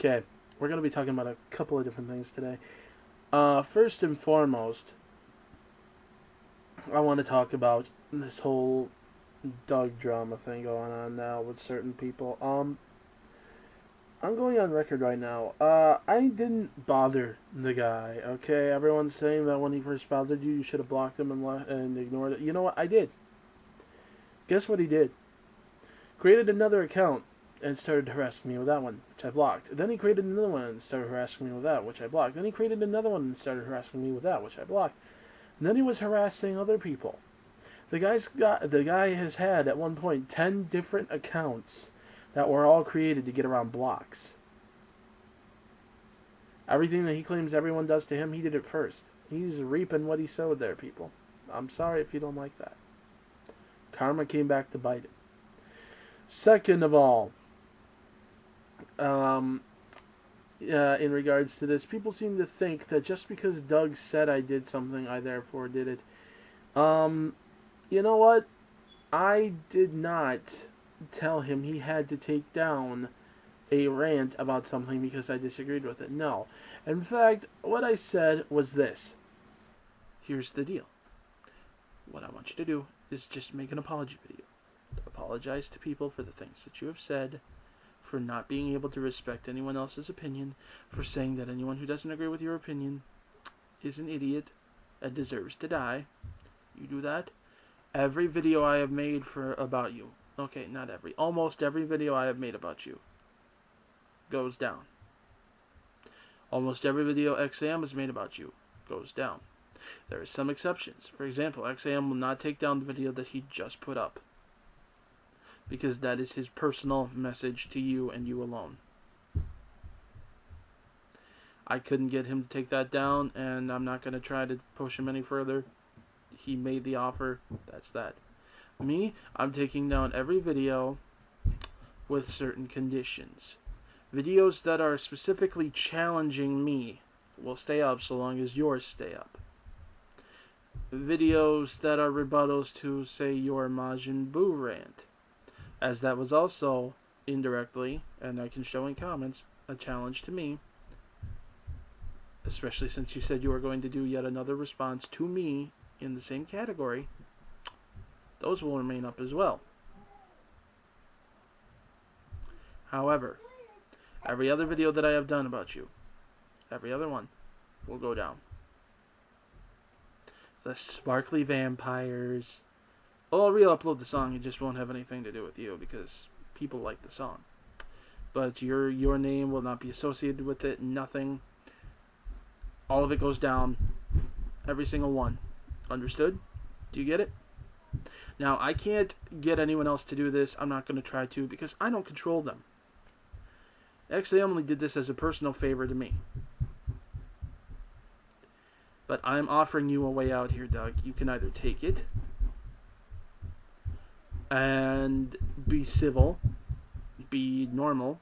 Okay, we're going to be talking about a couple of different things today. First and foremost, I want to talk about this whole Doug drama thing going on now with certain people. I'm going on record right now. I didn't bother the guy, okay? Everyone's saying that when he first bothered you, you should have blocked him and ignored it. You know what? I did. Guess what he did? Created another account and started harassing me with that one, which I blocked. Then he created another one and started harassing me with that, which I blocked. Then he created another one and started harassing me with that, which I blocked. And then he was harassing other people. The guy has had at one point 10 different accounts that were all created to get around blocks. Everything that he claims everyone does to him, he did it first. He's reaping what he sowed there, people. I'm sorry if you don't like that. Karma came back to bite him. Second of all, in regards to this, people seem to think that just because Doug said I did something, I therefore did it. You know what? I did not tell him he had to take down a rant about something because I disagreed with it. No. In fact, what I said was this. Here's the deal. What I want you to do is just make an apology video. Apologize to people for the things that you have said, for not being able to respect anyone else's opinion, for saying that anyone who doesn't agree with your opinion is an idiot and deserves to die. You do that. Every video I have made about you, okay, not every, almost every video I have made about you goes down. Almost every video XAM has made about you goes down. There are some exceptions. For example, XAM will not take down the video that he just put up, because that is his personal message to you and you alone. I couldn't get him to take that down, and I'm not going to try to push him any further. He made the offer. That's that. Me, I'm taking down every video with certain conditions. Videos that are specifically challenging me will stay up so long as yours stay up. Videos that are rebuttals to, say, your Majin Buu rant, as that was also indirectly, and I can show in comments, a challenge to me, especially since you said you were going to do yet another response to me in the same category. Those will remain up as well. However, every other video that I have done about you, every other one, will go down. The sparkly vampires. I'll re-upload the song. It just won't have anything to do with you because people like the song. But your name will not be associated with it. Nothing. All of it goes down. Every single one. Understood? Do you get it? Now, I can't get anyone else to do this. I'm not going to try to because I don't control them. Actually, I only did this as a personal favor to me. But I'm offering you a way out here, Doug. You can either take it and be civil, be normal,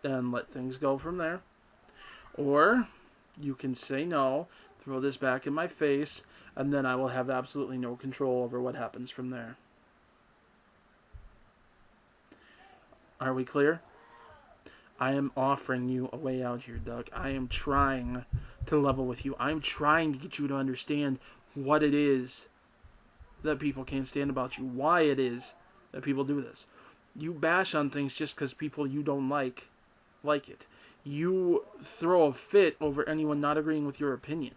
and let things go from there. Or you can say no, throw this back in my face, and then I will have absolutely no control over what happens from there. Are we clear? I am offering you a way out here, Doug. I am trying to level with you. I'm trying to get you to understand what it is that people can't stand about you. Why it is that people do this. You bash on things just because people you don't like it. You throw a fit over anyone not agreeing with your opinion.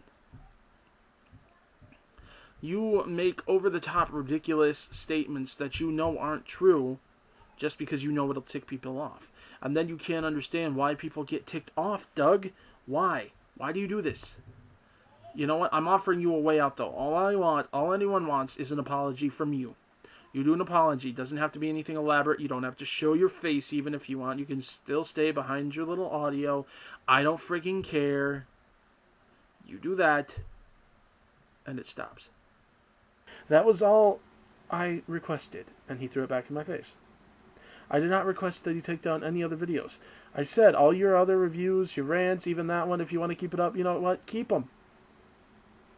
You make over-the-top ridiculous statements that you know aren't true just because you know it'll tick people off. And then you can't understand why people get ticked off, Doug. Why? Why do you do this? You know what? I'm offering you a way out, though. All anyone wants is an apology from you. You do an apology. It doesn't have to be anything elaborate. You don't have to show your face even if you want. You can still stay behind your little audio. I don't freaking care. You do that, and it stops. That was all I requested, and he threw it back in my face. I did not request that you take down any other videos. I said, all your other reviews, your rants, even that one, if you want to keep it up, you know what? Keep them.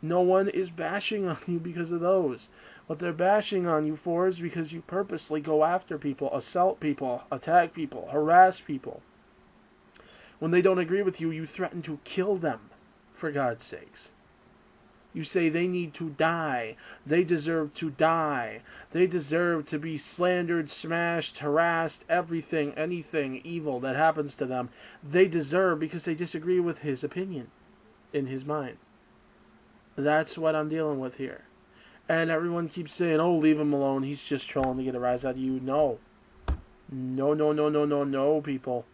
No one is bashing on you because of those. What they're bashing on you for is because you purposely go after people, assault people, attack people, harass people. When they don't agree with you, you threaten to kill them, for God's sakes. You say they need to die. They deserve to die. They deserve to be slandered, smashed, harassed, everything, anything evil that happens to them. They deserve because they disagree with his opinion in his mind. That's what I'm dealing with here. And everyone keeps saying, oh, leave him alone. He's just trolling to get a rise out of you. No. No, no, no, no, no, no, people.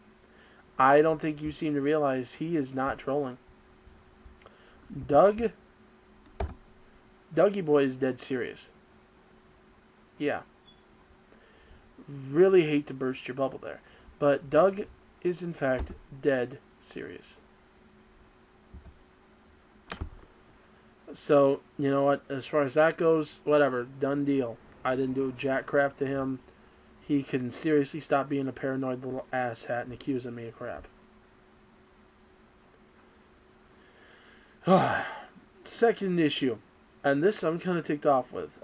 I don't think you seem to realize he is not trolling. Dougie Boy is dead serious. Yeah. Really hate to burst your bubble there. But Doug is in fact dead serious. So, you know what? As far as that goes, whatever. Done deal. I didn't do jack crap to him. He can seriously stop being a paranoid little asshat and accusing me of crap. Second issue. And this I'm kind of ticked off with.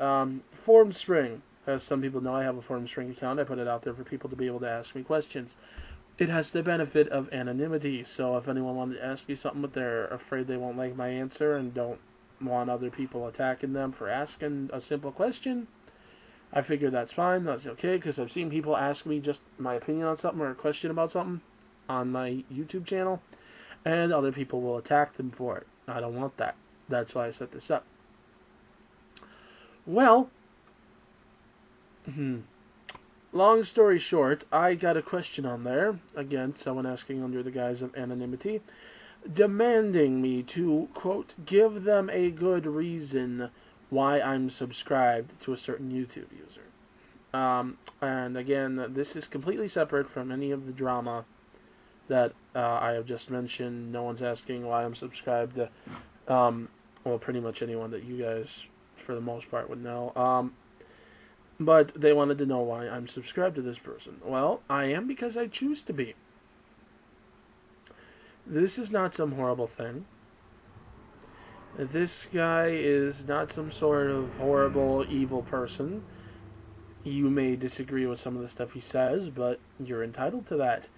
Form Spring. As some people know, I have a Form Spring account. I put it out there for people to be able to ask me questions. It has the benefit of anonymity. So if anyone wanted to ask me something but they're afraid they won't like my answer and don't want other people attacking them for asking a simple question, I figure that's fine, that's okay, because I've seen people ask me just my opinion on something or a question about something on my YouTube channel, and other people will attack them for it. I don't want that. That's why I set this up. Well, long story short, I got a question on there, again, someone asking under the guise of anonymity, demanding me to, quote, give them a good reason why I'm subscribed to a certain YouTube user. And again, this is completely separate from any of the drama that I have just mentioned. No one's asking why I'm subscribed to, well, pretty much anyone that you guys, for the most part, would know. But they wanted to know why I'm subscribed to this person. Well, I am because I choose to be. This is not some horrible thing. This guy is not some sort of horrible, evil person. You may disagree with some of the stuff he says, but you're entitled to that.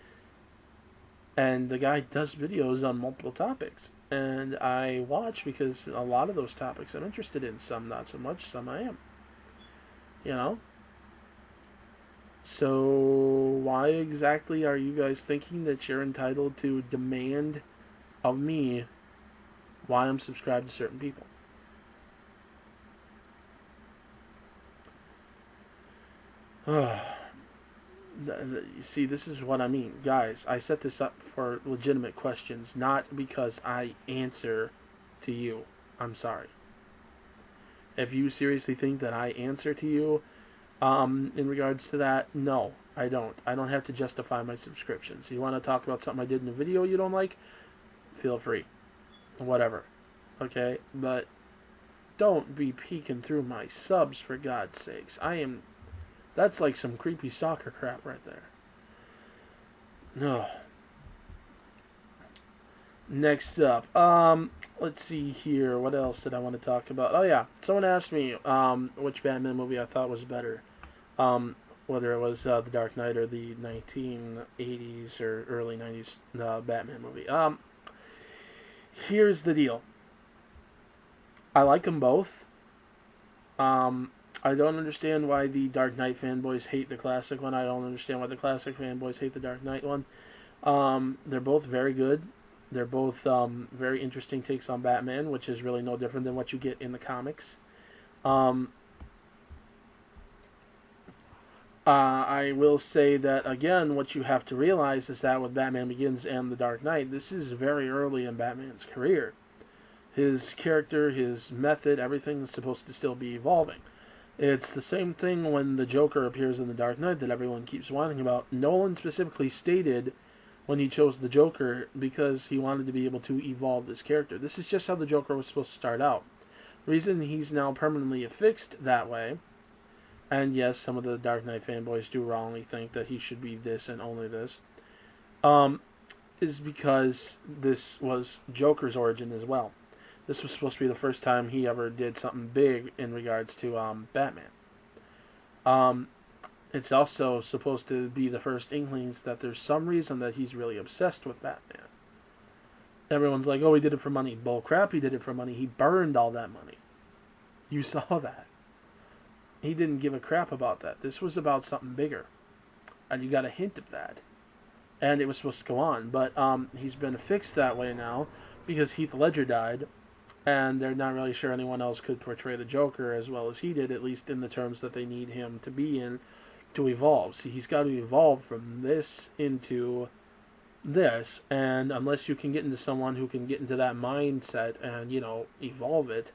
And the guy does videos on multiple topics. And I watch because a lot of those topics I'm interested in. Some not so much, some I am. You know? So why exactly are you guys thinking that you're entitled to demand of me why I'm subscribed to certain people? You see, this is what I mean. Guys, I set this up for legitimate questions, not because I answer to you. I'm sorry. If you seriously think that I answer to you in regards to that, no, I don't. I don't have to justify my subscriptions. You want to talk about something I did in a video you don't like? Feel free. Whatever. Okay? But don't be peeking through my subs, for God's sakes. That's like some creepy stalker crap right there. No. Next up. Let's see here. What else did I want to talk about? Oh, yeah. Someone asked me which Batman movie I thought was better. Whether it was The Dark Knight or the 1980s or early 90s Batman movie. Here's the deal. I like them both. I don't understand why the Dark Knight fanboys hate the classic one. I don't understand why the classic fanboys hate the Dark Knight one. They're both very good. They're both very interesting takes on Batman, which is really no different than what you get in the comics. I will say that, again, what you have to realize is that with Batman Begins and The Dark Knight, this is very early in Batman's career. His character, his method, everything is supposed to still be evolving. It's the same thing when the Joker appears in The Dark Knight that everyone keeps whining about. Nolan specifically stated when he chose the Joker because he wanted to be able to evolve this character. This is just how the Joker was supposed to start out. The reason he's now permanently affixed that way, and yes, some of the Dark Knight fanboys do wrongly think that he should be this and only this, is because this was Joker's origin as well. This was supposed to be the first time he ever did something big in regards to Batman. it's also supposed to be the first inklings that there's some reason that he's really obsessed with Batman. Everyone's like, oh, he did it for money. Bull crap, he did it for money. He burned all that money. You saw that. He didn't give a crap about that. This was about something bigger. And you got a hint of that. And it was supposed to go on. But he's been fixed that way now because Heath Ledger died. And they're not really sure anyone else could portray the Joker as well as he did, at least in the terms that they need him to be in to evolve. See, he's got to evolve from this into this, and unless you can get into someone who can get into that mindset and, evolve it,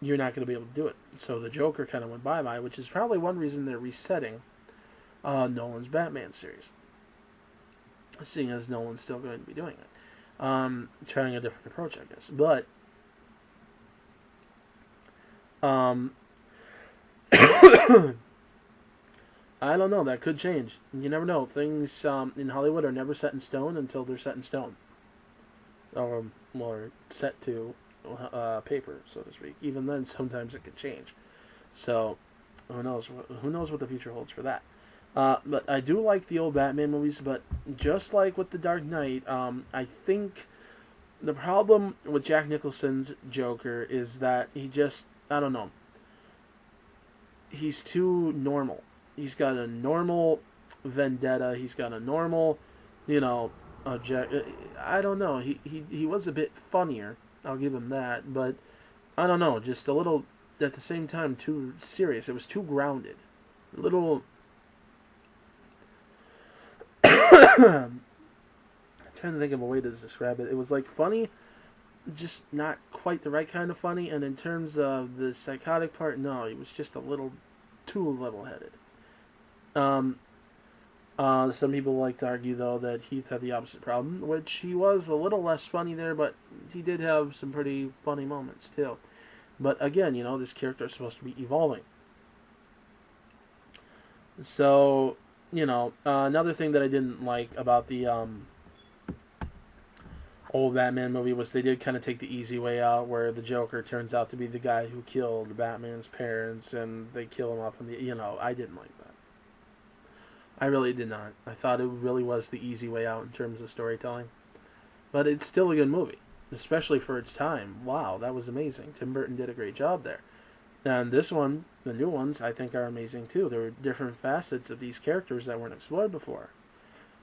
you're not going to be able to do it. So the Joker kind of went bye-bye, which is probably one reason they're resetting Nolan's Batman series. Seeing as Nolan's still going to be doing it. Trying a different approach, I guess. But, I don't know. That could change. You never know. Things in Hollywood are never set in stone until they're set in stone. Or set to paper, so to speak. Even then, sometimes it could change. So, who knows? Who knows what the future holds for that? But I do like the old Batman movies, but just like with The Dark Knight, I think the problem with Jack Nicholson's Joker is that he just, I don't know, he's too normal. He's got a normal vendetta. He's got a normal, I don't know. He was a bit funnier. I'll give him that. But, I don't know. Just a little, at the same time, too serious. It was too grounded. A little... I'm trying to think of a way to describe it. It was like funny, just not quite the right kind of funny. And in terms of the psychotic part, no. He was just a little too level-headed. Some people like to argue, though, that Heath had the opposite problem, which he was a little less funny there, but he did have some pretty funny moments, too. But again, this character is supposed to be evolving. So, another thing that I didn't like about the old Batman movie was they did kind of take the easy way out, where the Joker turns out to be the guy who killed Batman's parents, and they kill him off in the, I didn't like that. I really did not. I thought it really was the easy way out in terms of storytelling. But it's still a good movie, especially for its time. Wow, that was amazing. Tim Burton did a great job there. And this one, the new ones, I think are amazing too. There were different facets of these characters that weren't explored before.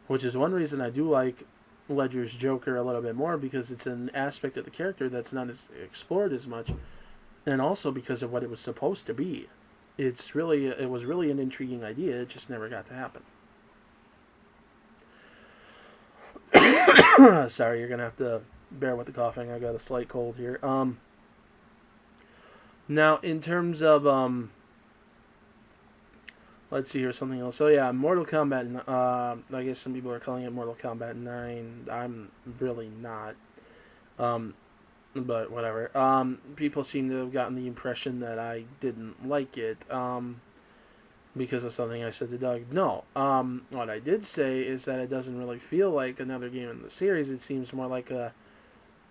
Which is one reason I do like Ledger's Joker a little bit more, because it's an aspect of the character that's not as explored as much. And also because of what it was supposed to be. It was really an intriguing idea. It just never got to happen. Sorry, you're gonna have to bear with the coughing. I got a slight cold here. Now in terms of let's see here, something else. So yeah, Mortal Kombat. I guess some people are calling it Mortal Kombat 9. I'm really not. But whatever. People seem to have gotten the impression that I didn't like it because of something I said to Doug. No. What I did say is that it doesn't really feel like another game in the series. It seems more like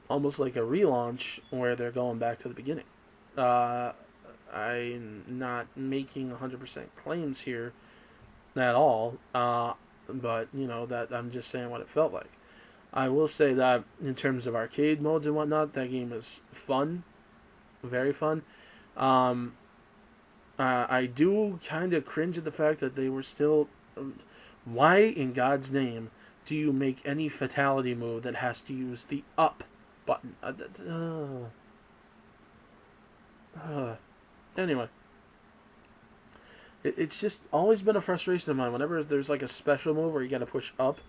almost like a relaunch where they're going back to the beginning. I'm not making 100% claims here at all, but that I'm just saying what it felt like. I will say that in terms of arcade modes and whatnot, that game is fun, very fun. I do kind of cringe at the fact that they were still... why in God's name do you make any fatality move that has to use the up button? Anyway. It's just always been a frustration of mine. Whenever there's like a special move where you gotta push up,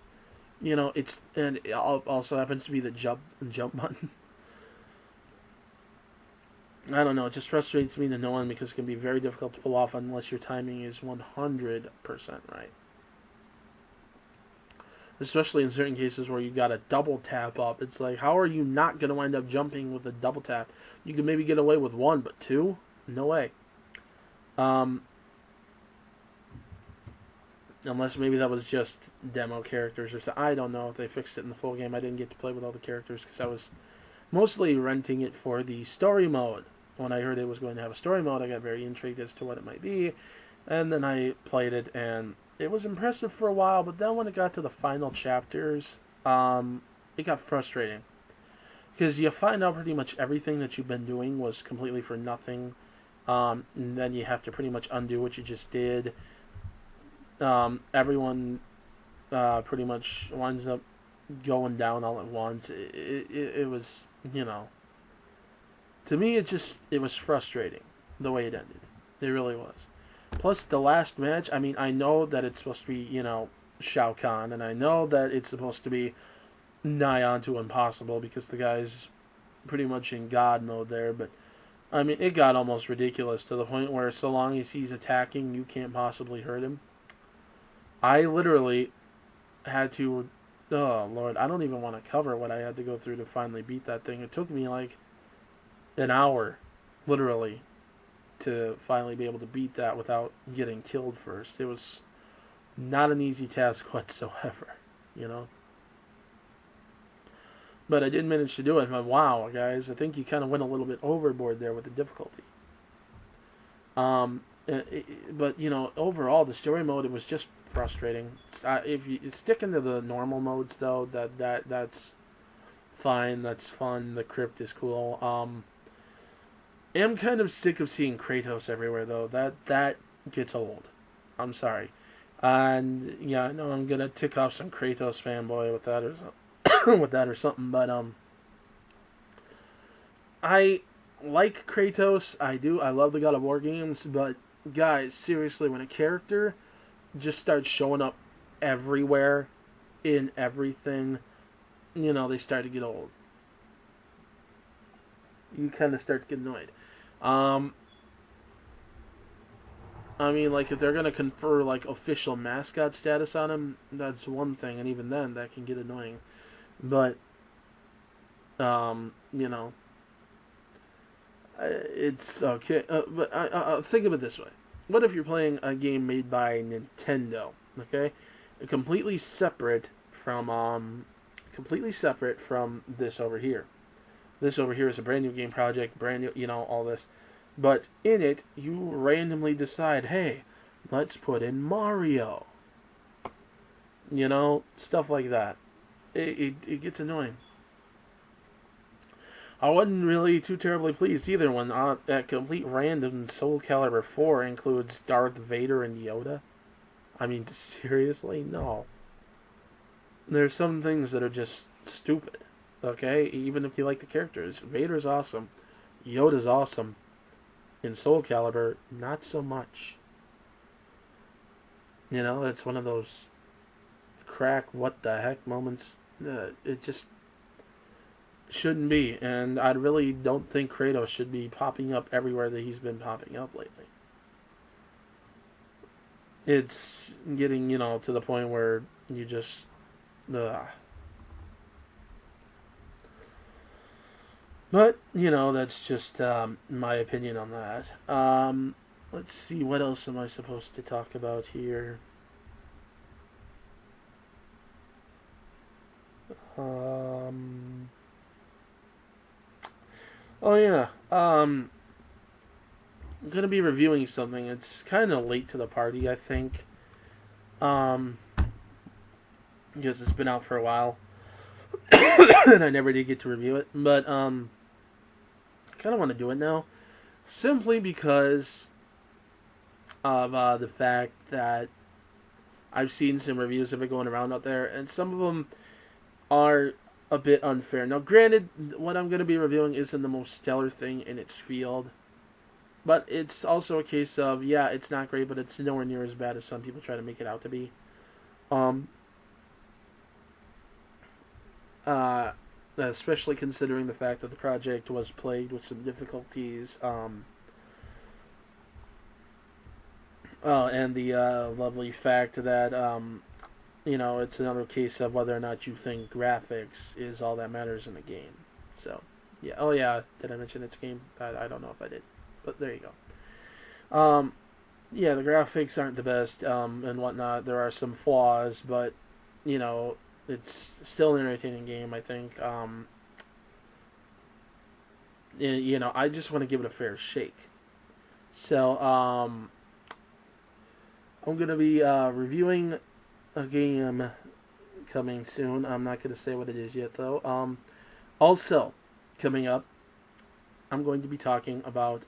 and it also happens to be the jump button. I don't know, it just frustrates me to no end because it can be very difficult to pull off unless your timing is 100% right. Especially in certain cases where you gotta double tap up. It's like, how are you not gonna wind up jumping with a double tap? You can maybe get away with one, but two? No way. Unless maybe that was just demo characters or something. I don't know if they fixed it in the full game. I didn't get to play with all the characters because I was mostly renting it for the story mode. When I heard it was going to have a story mode, I got very intrigued as to what it might be. And then I played it, and it was impressive for a while, but then when it got to the final chapters, it got frustrating. Because you find out pretty much everything that you've been doing was completely for nothing. And then you have to pretty much undo what you just did. Everyone pretty much winds up going down all at once. It was, you know, to me it was frustrating the way it ended. It really was. Plus the last match. I mean, I know that it's supposed to be, you know, Shao Kahn, and I know that it's supposed to be nigh on to impossible because the guy's pretty much in God mode there. But I mean, it got almost ridiculous to the point where so long as he's attacking, you can't possibly hurt him. I literally had to. Oh Lord, I don't even want to cover what I had to go through to finally beat that thing. It took me like an hour, literally, to finally be able to beat that without getting killed first. It was not an easy task whatsoever, you know. But I did manage to do it. And wow, guys, I think you kind of went a little bit overboard there with the difficulty. But you know, overall, the story mode, it was just frustrating. If you stick into the normal modes, though, that's fine. That's fun. The crypt is cool. I'm kind of sick of seeing Kratos everywhere, though. That gets old. I'm sorry. And yeah, I know I'm gonna tick off some Kratos fanboy with that or something, with that or something. But I like Kratos. I do. I love the God of War games. But guys, seriously, when a character just starts showing up everywhere in everything, you know, they start to get old. You kind of start to get annoyed. Um, I mean, like, if they're going to confer, like, official mascot status on him, that's one thing, and even then, that can get annoying. But, you know, it's okay. But think of it this way. What if you're playing a game made by Nintendo, okay? Completely separate from this over here. This over here is a brand new game project, brand new, you know, all this. But in it, you randomly decide, hey, let's put in Mario. You know, stuff like that. It gets annoying. I wasn't really too terribly pleased either when at complete random Soul Calibur 4 includes Darth Vader and Yoda. I mean, seriously? No. There's some things that are just stupid. Okay? Even if you like the characters. Vader's awesome. Yoda's awesome. In Soul Calibur, not so much. You know, it's one of those crack, what the heck moments. It just shouldn't be. And I really don't think Kratos should be popping up everywhere that he's been popping up lately. It's getting, you know, to the point where you just... But, you know, that's just my opinion on that. Let's see, what else am I supposed to talk about here? Oh yeah, I'm gonna be reviewing something. It's kind of late to the party, I think, um, because it's been out for a while, and I never did get to review it. But I kind of want to do it now, simply because of the fact that I've seen some reviews of it going around out there, and some of them are a bit unfair. Now, granted, what I'm going to be reviewing isn't the most stellar thing in its field, but it's also a case of, yeah, it's not great, but it's nowhere near as bad as some people try to make it out to be. Um, Especially considering the fact that the project was plagued with some difficulties. And the lovely fact that, you know, it's another case of whether or not you think graphics is all that matters in a game. So, yeah. Oh, yeah. Did I mention it's game? I don't know if I did. But there you go. Yeah, the graphics aren't the best and whatnot. There are some flaws, but, you know, it's still an entertaining game, I think. You know, I just want to give it a fair shake. So, I'm going to be reviewing a game coming soon. I'm not going to say what it is yet, though. Also, coming up, I'm going to be talking about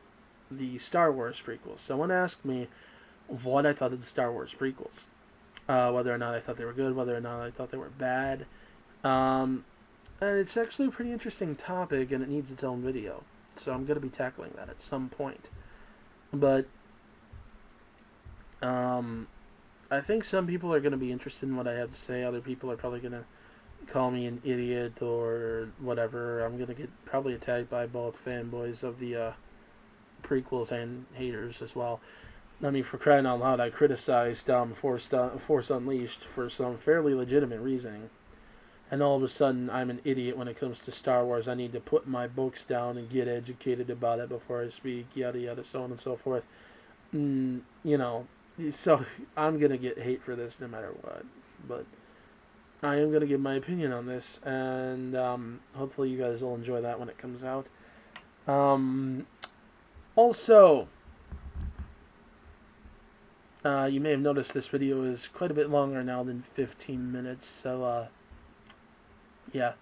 the Star Wars prequels. Someone asked me what I thought of the Star Wars prequels, whether or not I thought they were good, whether or not I thought they were bad. Um, and it's actually a pretty interesting topic, and it needs its own video. So I'm going to be tackling that at some point. But I think some people are going to be interested in what I have to say. Other people are probably going to call me an idiot or whatever. I'm going to get probably attacked by both fanboys of the prequels and haters as well. I mean, for crying out loud, I criticized Force Unleashed for some fairly legitimate reasoning. And all of a sudden, I'm an idiot when it comes to Star Wars. I need to put my books down and get educated about it before I speak, yada yada, so on and so forth. You know, so I'm going to get hate for this no matter what. But I am going to give my opinion on this, and hopefully you guys will enjoy that when it comes out. Also, you may have noticed this video is quite a bit longer now than 15 minutes, so yeah,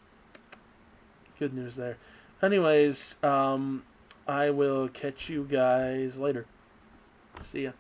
good news there. Anyways, I will catch you guys later. See ya.